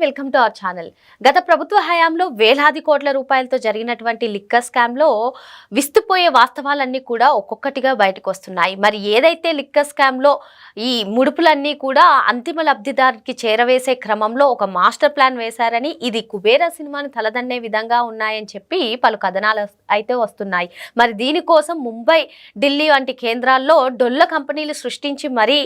Welcome to our channel. గత ప్రభుత్వ హయాంలో వేలాది కోట్ల రూపాయలతో జరిగినటువంటి లిక్కర్ స్కామ్లో విస్తుపోయే వాస్తవాలన్నీ కూడా ఒక్కొక్కటిగా బయటకు వస్తున్నాయి. మరి ఏదైతే లిక్కర్ స్కామ్లో ఈ ముడుపులన్నీ కూడా అంతిమ లబ్ధిదారుకి చేరవేసే క్రమంలో ఒక మాస్టర్ ప్లాన్ వేశారని, ఇది కుబేరా సినిమాని తలదన్నే విధంగా ఉన్నాయని చెప్పి పలు కథనాలు అయితే వస్తున్నాయి. మరి దీనికోసం ముంబై, ఢిల్లీ వంటి కేంద్రాల్లో డొల్ల కంపెనీలు సృష్టించి మరి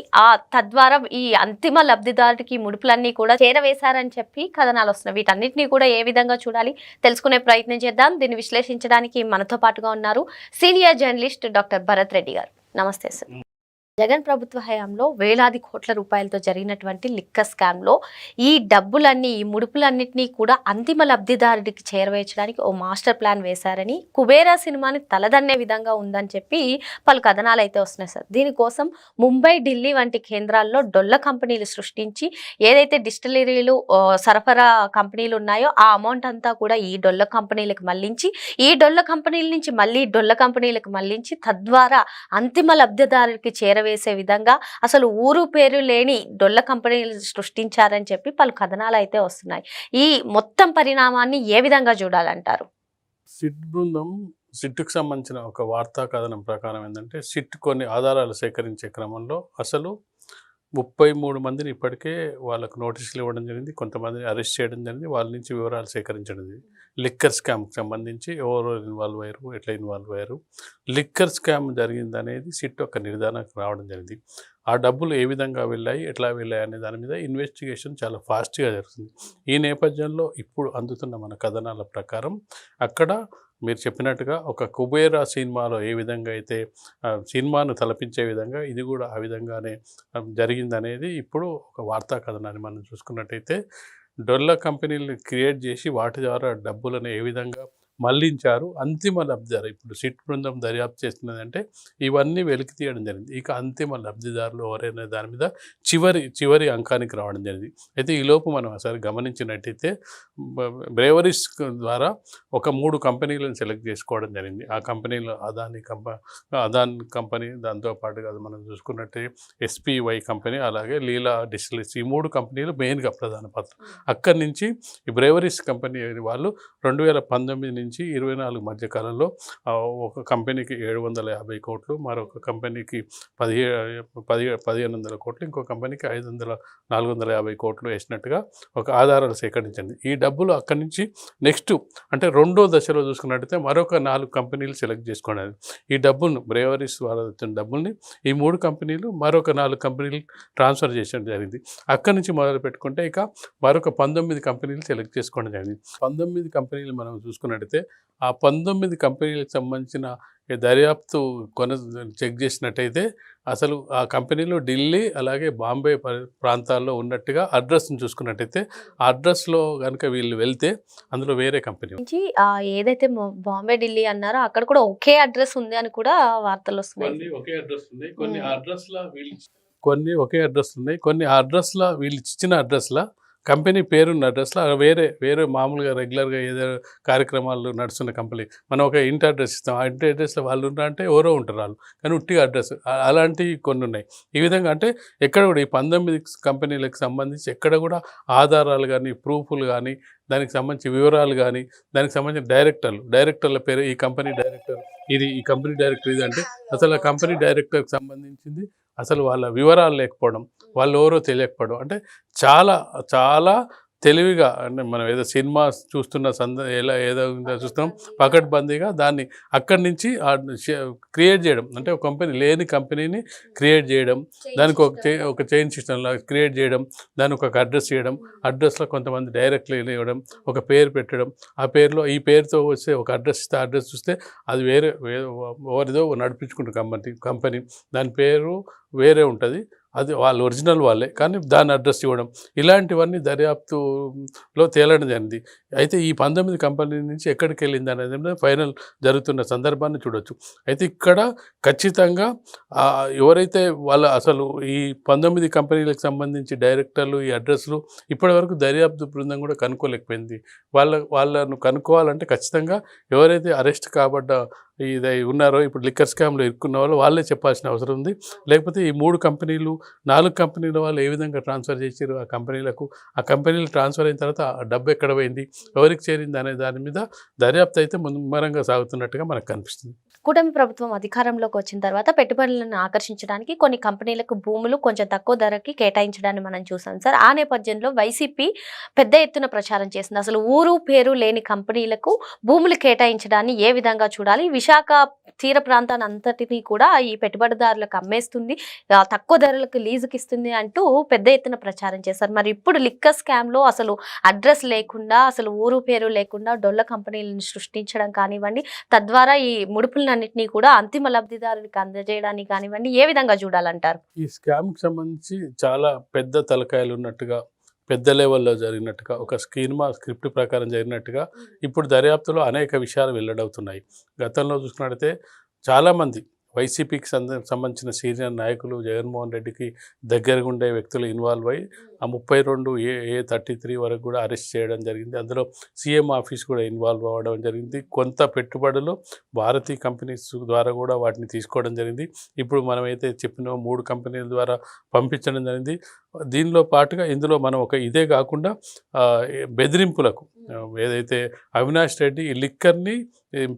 తద్వారా ఈ అంతిమ లబ్ధిదారుడికి ముడుపులన్నీ కూడా చేరవేశారని చెప్పి కథనాలు వస్తున్నాయి. వీటన్నిటిని కూడా ఏ విధంగా చూడాలి తెలుసుకునే ప్రయత్నం చేద్దాం. దీన్ని విశ్లేషించడానికి మనతో పాటుగా ఉన్నారు senior journalist doctor Bharat Reddy గారు. నమస్తే సార్. జగన్ ప్రభుత్వ హయాంలో వేలాది కోట్ల రూపాయలతో జరిగినటువంటి లిక్కర్ స్కామ్లో ఈ డబ్బులన్నీ, ఈ ముడుపులన్నింటినీ కూడా అంతిమ లబ్ధిదారుడికి చేరవేయడానికి ఓ మాస్టర్ ప్లాన్ వేశారని, కుబేరా సినిమాని తలదన్నే విధంగా ఉందని చెప్పి పలు కథనాలు అయితే వస్తున్నాయి సార్. దీనికోసం ముంబై, ఢిల్లీ వంటి కేంద్రాల్లో డొల్ల కంపెనీలు సృష్టించి ఏదైతే డిస్టిలరీలు, సరఫరా కంపెనీలు ఉన్నాయో ఆ అమౌంట్ అంతా కూడా ఈ డొల్ల కంపెనీలకు మళ్లించి, ఈ డొల్ల కంపెనీల నుంచి మళ్ళీ డొల్ల కంపెనీలకు మళ్లించి తద్వారా అంతిమ లబ్ధిదారుడికి వేసే విధంగా అసలు ఊరు పేరు లేని డొల్ల కంపెనీలు సృష్టించారని చెప్పి పలు కథనాలు అయితే వస్తున్నాయి. ఈ మొత్తం పరిణామాన్ని ఏ విధంగా చూడాలంటారు? సిట్ బృందం, సిట్కు సంబంధించిన ఒక వార్తా కథనం ప్రకారం ఏంటంటే, సిట్ కొన్ని ఆధారాలు సేకరించే క్రమంలో అసలు 33 మందిని ఇప్పటికే వాళ్ళకు నోటీసులు ఇవ్వడం జరిగింది, కొంతమందిని అరెస్ట్ చేయడం జరిగింది, వాళ్ళ నుంచి వివరాలు సేకరించడం జరిగింది. లిక్కర్ స్కామ్కి సంబంధించి ఎవరు ఇన్వాల్వ్ అయ్యారు, ఎట్లా ఇన్వాల్వ్ అయ్యారు, లిక్కర్ స్కామ్ జరిగింది అనేది సిట్ ఒక నిర్ధారణకు రావడం జరిగింది. ఆ డబ్బులు ఏ విధంగా వెళ్ళాయి, ఎట్లా వెళ్ళాయి అనే దాని మీద ఇన్వెస్టిగేషన్ చాలా ఫాస్ట్గా జరుగుతుంది. ఈ నేపథ్యంలో ఇప్పుడు అందుతున్న మన కథనాల ప్రకారం అక్కడ మీరు చెప్పినట్టుగా ఒక కుబేరా సినిమాలో ఏ విధంగా అయితే సినిమాను తలపించే విధంగా ఇది కూడా ఆ విధంగానే జరిగిందనేది ఇప్పుడు ఒక వార్తా కథనాన్ని మనం చూసుకున్నట్టయితే, డొల్ల కంపెనీలను క్రియేట్ చేసి వాటి ద్వారా డబ్బులను ఏ విధంగా మళ్లించారు అంతిమ లబ్ధిదారు. ఇప్పుడు సిట్ బృందం దర్యాప్తు చేస్తున్నదంటే ఇవన్నీ వెలికి తీయడం జరిగింది. ఇక అంతిమ లబ్ధిదారులు ఎవరైనా దాని మీద చివరి అంకానికి రావడం జరిగింది. అయితే ఈలోపు మనం ఒకసారి గమనించినట్టయితే బ్రేవరీస్ ద్వారా ఒక 3 కంపెనీలను సెలెక్ట్ చేసుకోవడం జరిగింది. ఆ కంపెనీలో అదాని కంపెనీ, దాంతోపాటుగా మనం చూసుకున్నట్టే SPY కంపెనీ, అలాగే లీలా డిస్టిలరీస్, ఈ 3 కంపెనీలు మెయిన్గా ప్రధాన పాత్ర. అక్కడి నుంచి ఈ బ్రేవరీస్ కంపెనీ వాళ్ళు 2019 నుంచి 24 మధ్య కాలంలో ఒక కంపెనీకి 750 కోట్లు, మరొక కంపెనీకి 1500 కోట్లు, ఇంకో కంపెనీకి 450 కోట్లు వేసినట్టుగా ఒక ఆధారాలు సేకరించింది. ఈ డబ్బులు అక్కడి నుంచి నెక్స్ట్ అంటే రెండో దశలో చూసుకున్నట్టయితే మరొక 4 కంపెనీలు సెలెక్ట్ చేసుకున్నారు. ఈ డబ్బులను బ్రేవరీస్ వాళ్ళ వచ్చిన డబ్బుల్ని ఈ 3 కంపెనీలు మరొక 4 కంపెనీలు ట్రాన్స్ఫర్ చేయడం జరిగింది. అక్కడి నుంచి మొదలు పెట్టుకుంటే ఇక మరొక 19 కంపెనీలు సెలెక్ట్ చేసుకోవడం జరిగింది. 19 కంపెనీలు మనం చూసుకున్నట్టయితే ఆ 19 కంపెనీలకు సంబంధించిన దర్యాప్తు చెక్ చేసినట్టయితే అసలు ఆ కంపెనీలు ఢిల్లీ అలాగే బాంబే ప్రాంతాల్లో ఉన్నట్టుగా అడ్రస్ని చూసుకున్నట్టయితే ఆ అడ్రస్లో కనుక వీళ్ళు వెళ్తే అందులో వేరే కంపెనీ ఏదైతే బాంబే, ఢిల్లీ అన్నారో అక్కడ కూడా ఒకే అడ్రస్ ఉంది అని కూడా వార్తలు వస్తున్నాయి. ఒకే అడ్రస్ ఉన్నాయి, కొన్ని ఒకే అడ్రస్ ఉన్నాయి, కొన్ని అడ్రస్లో వీళ్ళు ఇచ్చిన అడ్రస్లో కంపెనీ పేరున్న అడ్రస్లో వేరే మామూలుగా రెగ్యులర్గా ఏదో కార్యక్రమాలు నడుస్తున్న కంపెనీ మనం ఒక ఇంటి అడ్రస్ ఇస్తాం, ఆ ఇంటి అడ్రస్లో వాళ్ళు ఉన్నారంటే ఎవరో ఉంటారు వాళ్ళు, కానీ ఉట్టిగా అడ్రస్ అలాంటివి కొన్ని ఉన్నాయి. ఈ విధంగా అంటే ఎక్కడ కూడా ఈ 19 కంపెనీలకు సంబంధించి ఎక్కడ కూడా ఆధారాలు కానీ, ప్రూఫ్లు కానీ, దానికి సంబంధించి వివరాలు కానీ, దానికి సంబంధించిన డైరెక్టర్ల పేరు, ఈ కంపెనీ డైరెక్టర్ ఇది, ఈ కంపెనీ డైరెక్టర్ ఇది అంటే అసలు ఆ కంపెనీ డైరెక్టర్కి సంబంధించింది అసలు వాళ్ళ వివరాలు లేకపోవడం, వాళ్ళు ఎవరో తెలియకపోవడం, అంటే చాలా చాలా తెలివిగా, అంటే మనం ఏదో సినిమా చూస్తున్న ఏదో చూస్తాం పకడ్బందీగా దాన్ని అక్కడి నుంచి క్రియేట్ చేయడం, అంటే ఒక కంపెనీ లేని కంపెనీని క్రియేట్ చేయడం, దానికి ఒక చైన్ సిస్టమ్లా క్రియేట్ చేయడం, దానికి ఒక అడ్రస్ ఇవ్వడం, అడ్రస్లో కొంతమంది డైరెక్ట్లీ ఇవ్వడం, ఒక పేరు పెట్టడం, ఆ పేరులో ఈ పేరుతో వచ్చే ఒక అడ్రస్ ఇస్తే అడ్రస్ చూస్తే అది ఎవరిదో నడిపించుకుంటారు కంపెనీ దాని పేరు వేరే ఉంటుంది, అది వాళ్ళు ఒరిజినల్ వాళ్ళే కానీ దాన్ని అడ్రస్ ఇవ్వడం, ఇలాంటివన్నీ దర్యాప్తులో తేలడం జరిగింది. అయితే ఈ 19 కంపెనీల నుంచి ఎక్కడికి వెళ్ళింది అనేది ఫైనల్ జరుగుతున్న సందర్భాన్ని చూడొచ్చు. అయితే ఇక్కడ ఖచ్చితంగా ఎవరైతే వాళ్ళ అసలు ఈ 19 కంపెనీలకు సంబంధించి డైరెక్టర్లు, ఈ అడ్రస్లు ఇప్పటివరకు దర్యాప్తు బృందం కూడా కనుక్కోలేకపోయింది. వాళ్ళను కనుక్కోవాలంటే ఖచ్చితంగా ఎవరైతే అరెస్ట్ కాబడ్డ ఇది ఉన్నారో ఇప్పుడు లిక్కర్ స్కామ్లో ఇరుక్కున్న వాళ్ళు వాళ్ళే చెప్పాల్సిన అవసరం ఉంది. లేకపోతే ఈ 3 కంపెనీలు 4 కంపెనీల వాళ్ళు ఏ విధంగా ట్రాన్స్ఫర్ చేసారు ఆ కంపెనీలకు, ఆ కంపెనీలు ట్రాన్స్ఫర్ అయిన తర్వాత ఆ డబ్బు ఎక్కడ పోయింది, ఎవరికి చేరింది అనే దాని మీద దర్యాప్తు అయితే ముమ్మరంగా సాగుతున్నట్టుగా మనకు కనిపిస్తుంది. కూటమి ప్రభుత్వం అధికారంలోకి వచ్చిన తర్వాత పెట్టుబడులను ఆకర్షించడానికి కొన్ని కంపెనీలకు భూములు కొంచెం తక్కువ ధరకి కేటాయించడాన్ని మనం చూసాం సార్. ఆ నేపథ్యంలో వైసీపీ పెద్ద ఎత్తున ప్రచారం చేసింది. అసలు ఊరు పేరు లేని కంపెనీలకు భూములు కేటాయించడాన్ని ఏ విధంగా చూడాలి, విశాఖ తీర ప్రాంతాన్ని అంతటినీ కూడా ఈ పెట్టుబడిదారులకు అమ్మేస్తుంది, తక్కువ ధరలకు లీజుకి ఇస్తుంది అంటూ పెద్ద ఎత్తున ప్రచారం చేశారు. మరి ఇప్పుడు లిక్కర్ స్కామ్లో అసలు అడ్రస్ లేకుండా, అసలు ఊరు పేరు లేకుండా డొల్ల కంపెనీలను సృష్టించడం కానివ్వండి, తద్వారా ఈ ముడుపులన్నింటినీ కూడా అంతిమ లబ్ధిదారునికి అందజేయడానికి కానివ్వండి, ఏ విధంగా చూడాలంటారు? ఈ స్కామ్కి సంబంధించి చాలా పెద్ద తలకాయలు ఉన్నట్టుగా, పెద్ద లెవెల్లో జరిగినట్టుగా, ఒక స్క్రిప్ట్ ప్రకారం జరిగినట్టుగా ఇప్పుడు దర్యాప్తులో అనేక విషయాలు వెల్లడవుతున్నాయి. గతంలో చూసుకున్నట్టయితే చాలామంది వైసీపీకి సంబంధించిన సీనియర్ నాయకులు జగన్మోహన్ రెడ్డికి దగ్గరగా ఉండే వ్యక్తులు ఇన్వాల్వ్ అయ్యి ఆ 32A33 వరకు కూడా అరెస్ట్ చేయడం జరిగింది. అందులో సీఎం ఆఫీస్ కూడా ఇన్వాల్వ్ అవ్వడం జరిగింది. కొంత పెట్టుబడులు భారతీయ కంపెనీస్ ద్వారా కూడా వాటిని తీసుకోవడం జరిగింది. ఇప్పుడు మనమైతే చెప్పిన 3 కంపెనీల ద్వారా పంపించడం జరిగింది. దీనిలో పాటుగా ఇందులో మనం ఇదే కాకుండా బెదిరింపులకు ఏదైతే అవినాష్ రెడ్డి ఈ లిక్కర్ని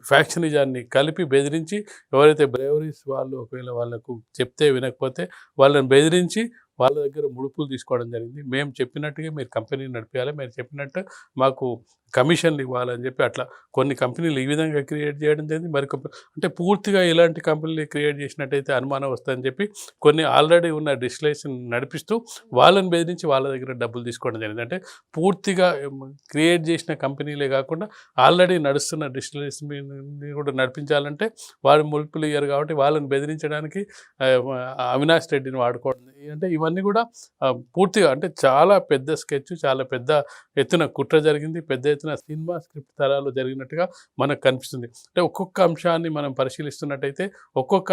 ఫ్యాక్షనిజాన్ని కలిపి బెదిరించి, ఎవరైతే బ్రేవరీస్ వాళ్ళు ఒకవేళ వాళ్ళకు చెప్తే వినకపోతే వాళ్ళని బెదిరించి వాళ్ళ దగ్గర ముడుపులు తీసుకోవడం జరిగింది. మేము చెప్పినట్టుగా మీరు కంపెనీని నడిపించాలి, మీరు చెప్పినట్టు మాకు కమిషన్లు ఇవ్వాలని చెప్పి అట్లా కొన్ని కంపెనీలు ఈ విధంగా క్రియేట్ చేయడం జరిగింది. మరి అంటే పూర్తిగా ఇలాంటి కంపెనీలు క్రియేట్ చేసినట్టయితే అనుమానం వస్తుందని చెప్పి కొన్ని ఆల్రెడీ ఉన్న డిస్టిలేషన్ నడిపిస్తూ వాళ్ళని బెదిరించి వాళ్ళ దగ్గర డబ్బులు తీసుకోవడం జరిగింది. అంటే పూర్తిగా క్రియేట్ చేసిన కంపెనీలే కాకుండా ఆల్రెడీ నడుస్తున్న డిస్టిలేషన్ కూడా నడిపించాలంటే వాళ్ళు ముడుపులు ఇయ్యారు కాబట్టి వాళ్ళని బెదిరించడానికి అవినాష్ రెడ్డిని వాడుకోవడం. అంటే ఇవన్నీ కూడా పూర్తిగా అంటే చాలా పెద్ద స్కెచ్, చాలా పెద్ద ఎత్తున కుట్ర జరిగింది, పెద్ద ఎత్తున సినిమా స్క్రిప్ట్ తరాలు జరిగినట్టుగా మనకు కనిపిస్తుంది. అంటే ఒక్కొక్క అంశాన్ని మనం పరిశీలిస్తున్నట్టయితే ఒక్కొక్క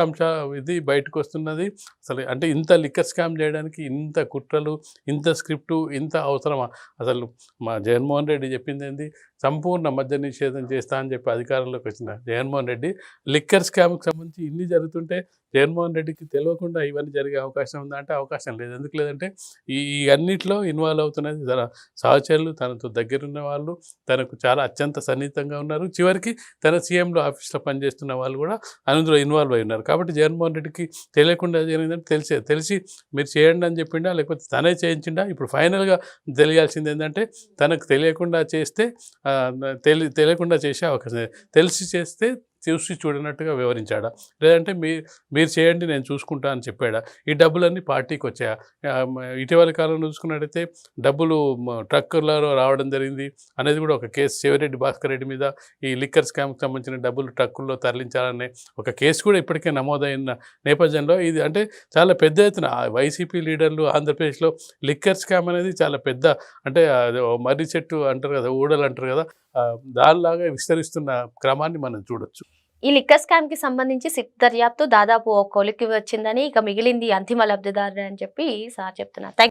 ఇది బయటకు వస్తున్నది. అసలు అంటే ఇంత లిక్కర్ స్కామ్ చేయడానికి ఇంత కుట్రలు, ఇంత స్క్రిప్టు, ఇంత అవసరమా? అసలు మా జగన్మోహన్ రెడ్డి చెప్పింది ఏంది, సంపూర్ణ మద్య నిషేధం చేస్తా అని చెప్పి అధికారంలోకి వచ్చిన జగన్మోహన్ రెడ్డి లిక్కర్ స్కామ్కి సంబంధించి ఇన్ని జరుగుతుంటే జగన్మోహన్ రెడ్డికి తెలియకుండా ఇవన్నీ జరిగే అవకాశం ఉందా అంటే అవకాశం లేదు. ఎందుకు లేదంటే ఈ అన్నిట్లో ఇన్వాల్వ్ అవుతున్నది తన సహచరులు, తనతో దగ్గరున్న వాళ్ళు, తనకు చాలా అత్యంత సన్నిహితంగా ఉన్నారు. చివరికి తన సీఎంలో ఆఫీస్లో పనిచేస్తున్న వాళ్ళు కూడా అందులో ఇన్వాల్వ్ అయి ఉన్నారు. కాబట్టి జగన్మోహన్ రెడ్డికి తెలియకుండా జరిగిందంటే తెలిసి మీరు చేయండి అని చెప్పిండా, లేకపోతే తనే చేయించిండా? ఇప్పుడు ఫైనల్గా తెలియాల్సింది ఏంటంటే తనకు తెలియకుండా చేస్తే తెలియకుండా చేసే అవకాశం, తెలిసి చేస్తే చూసి చూడనట్టుగా వివరించాడా, లేదంటే మీరు చేయండి నేను చూసుకుంటా అని చెప్పాడా? ఈ డబ్బులన్నీ పార్టీకి వచ్చాయా? ఇటీవల కాలంలో చూసుకున్నట్టయితే డబ్బులు ట్రక్కులలో రావడం జరిగింది అనేది కూడా ఒక కేసు, శివరెడ్డి భాస్కర్ రెడ్డి మీద ఈ లిక్కర్ స్కామ్కి సంబంధించిన డబ్బులు ట్రక్కుల్లో తరలించాలనే ఒక కేసు కూడా ఇప్పటికే నమోదైన నేపథ్యంలో ఇది అంటే చాలా పెద్ద ఎత్తున వైసీపీ లీడర్లు ఆంధ్రప్రదేశ్లో లిక్కర్ స్కామ్ అనేది చాలా పెద్ద, అంటే మర్రి చెట్టు అంటారు కదా, ఊడలు అంటారు కదా, దానిలాగా విస్తరిస్తున్న క్రమాన్ని మనం చూడొచ్చు. ఈ లిక్కర్ స్కామ్ కి సంబంధించి సిట్ దర్యాప్తు దాదాపు ఒక కొలిక్కి వచ్చిందని, ఇక మిగిలింది అంతిమ లబ్ధిదారు అని చెప్పి సార్ చెప్తున్నారు.